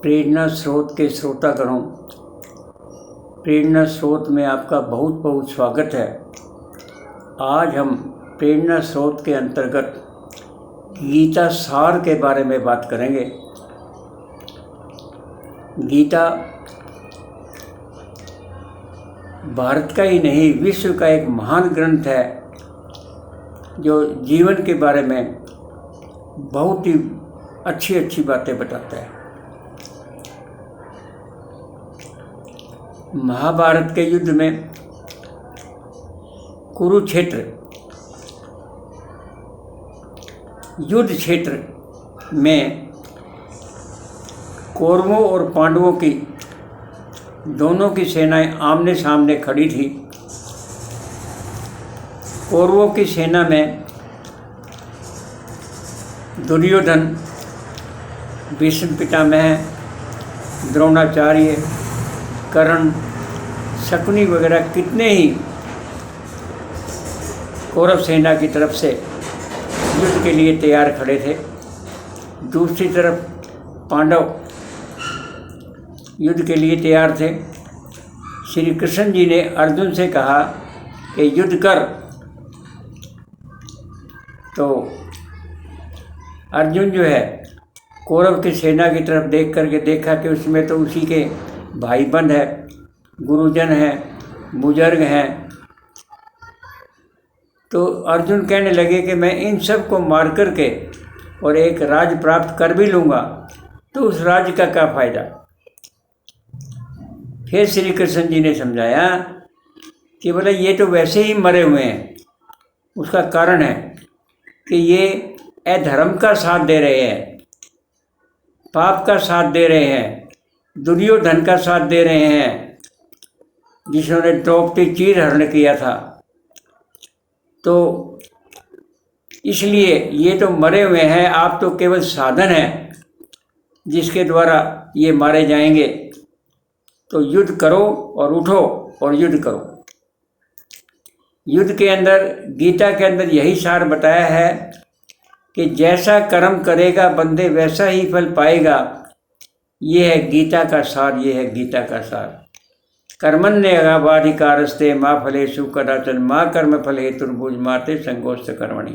प्रेरणा स्रोत के श्रोतागणों, प्रेरणा स्रोत में आपका बहुत बहुत स्वागत है। आज हम प्रेरणा स्रोत के अंतर्गत गीता सार के बारे में बात करेंगे। गीता भारत का ही नहीं, विश्व का एक महान ग्रंथ है जो जीवन के बारे में बहुत ही अच्छी अच्छी बातें बताता है। महाभारत के युद्ध में कुरुक्षेत्र युद्ध क्षेत्र में कौरवों और पांडवों की दोनों की सेनाएं आमने सामने खड़ी थी। कौरवों की सेना में दुर्योधन, भीष्म पितामह, द्रोणाचार्य, कर्ण, शकुनी वगैरह कितने ही कौरव सेना की तरफ से युद्ध के लिए तैयार खड़े थे। दूसरी तरफ पांडव युद्ध के लिए तैयार थे। श्री कृष्ण जी ने अर्जुन से कहा कि युद्ध कर, तो अर्जुन जो है कौरव की सेना की तरफ देख करके देखा कि उसमें तो उसी के भाई बंद है, गुरुजन हैं, बुजुर्ग हैं। तो अर्जुन कहने लगे कि मैं इन सब को मार करके और एक राज्य प्राप्त कर भी लूँगा तो उस राज्य का क्या फ़ायदा। फिर श्री कृष्ण जी ने समझाया कि बोला ये तो वैसे ही मरे हुए हैं। उसका कारण है कि ये अधर्म का साथ दे रहे हैं, पाप का साथ दे रहे हैं, दुर्योधन का साथ दे रहे हैं जिन्होंने द्रौपदी चीर हरण किया था। तो इसलिए ये तो मरे हुए हैं, आप तो केवल साधन हैं जिसके द्वारा ये मारे जाएंगे। तो युद्ध करो और उठो और युद्ध करो। युद्ध के अंदर, गीता के अंदर यही सार बताया है कि जैसा कर्म करेगा बंदे वैसा ही फल पाएगा। ये है गीता का सार, ये है गीता का सार। कर्मण्येवाधिकारस्ते मा फलेषु कदाचन मा कर्म फल हेतुर्भुज माते संगोष्ठ कर्मणि।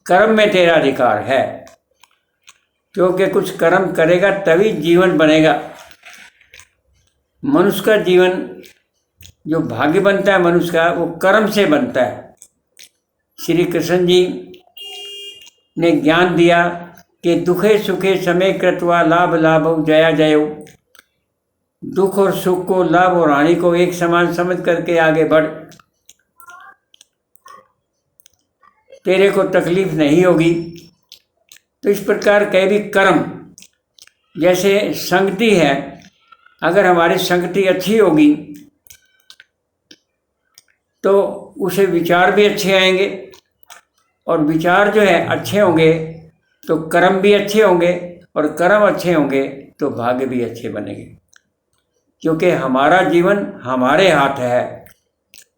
कर्म में तेरा अधिकार है, क्योंकि कुछ कर्म करेगा तभी जीवन बनेगा। मनुष्य का जीवन जो भाग्य बनता है मनुष्य का, वो कर्म से बनता है। श्री कृष्ण जी ने ज्ञान दिया कि दुखे सुखे समय कृत्वा लाभ लाभ जया जयो। दुख और सुख को, लाभ और हानि को एक समान समझ करके आगे बढ़, तेरे को तकलीफ नहीं होगी। तो इस प्रकार के भी कर्म, जैसे संगति है, अगर हमारी संगति अच्छी होगी तो उसे विचार भी अच्छे आएंगे, और विचार जो है अच्छे होंगे तो कर्म भी अच्छे होंगे, और कर्म अच्छे होंगे तो भाग्य भी अच्छे बनेंगे। क्योंकि हमारा जीवन हमारे हाथ है।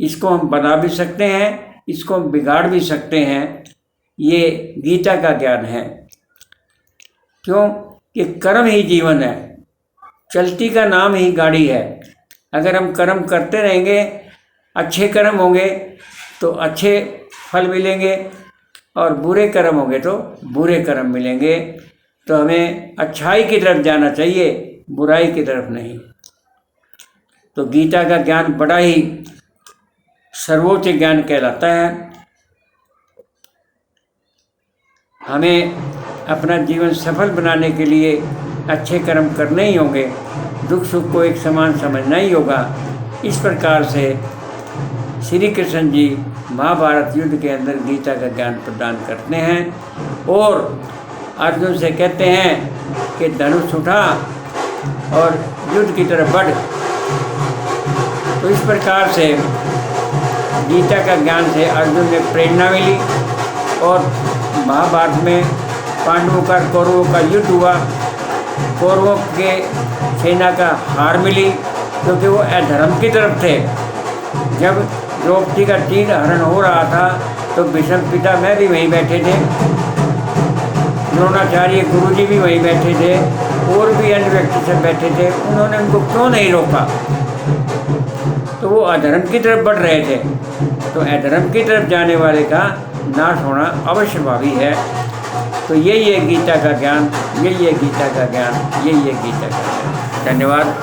इसको हम बना भी सकते हैं, इसको हम बिगाड़ भी सकते हैं। ये गीता का ज्ञान है। क्यों कि कर्म ही जीवन है, चलती का नाम ही गाड़ी है। अगर हम कर्म करते रहेंगे, अच्छे कर्म होंगे तो अच्छे फल मिलेंगे, और बुरे कर्म होंगे तो बुरे कर्म मिलेंगे। तो हमें अच्छाई की तरफ जाना चाहिए, बुराई की तरफ नहीं। तो गीता का ज्ञान बड़ा ही सर्वोच्च ज्ञान कहलाता है। हमें अपना जीवन सफल बनाने के लिए अच्छे कर्म करने ही होंगे, दुख सुख को एक समान समझना ही होगा। इस प्रकार से श्री कृष्ण जी महाभारत युद्ध के अंदर गीता का ज्ञान प्रदान करते हैं, और अर्जुन से कहते हैं कि धनुष उठा और युद्ध की तरफ बढ़। तो इस प्रकार से गीता का ज्ञान से अर्जुन ने प्रेरणा मिली, और महाभारत में पांडवों का कौरवों का युद्ध हुआ। कौरवों के सेना का हार मिली, क्योंकि वो अधर्म की तरफ थे। जब द्रौपदी का चीर हरण हो रहा था तो भीष्म पितामह भी वहीं बैठे थे, द्रोणाचार्य गुरुजी भी वहीं बैठे थे। और भी अन्य व्यक्ति सब बैठे थे, उन्होंने उनको क्यों नहीं रोका? तो वो अधर्म की तरफ बढ़ रहे थे। तो अधर्म की तरफ जाने वाले का नाश होना अवश्यभावी है। तो यही है गीता का ज्ञान, यही है गीता का ज्ञान, यही है गीता का ज्ञान। धन्यवाद।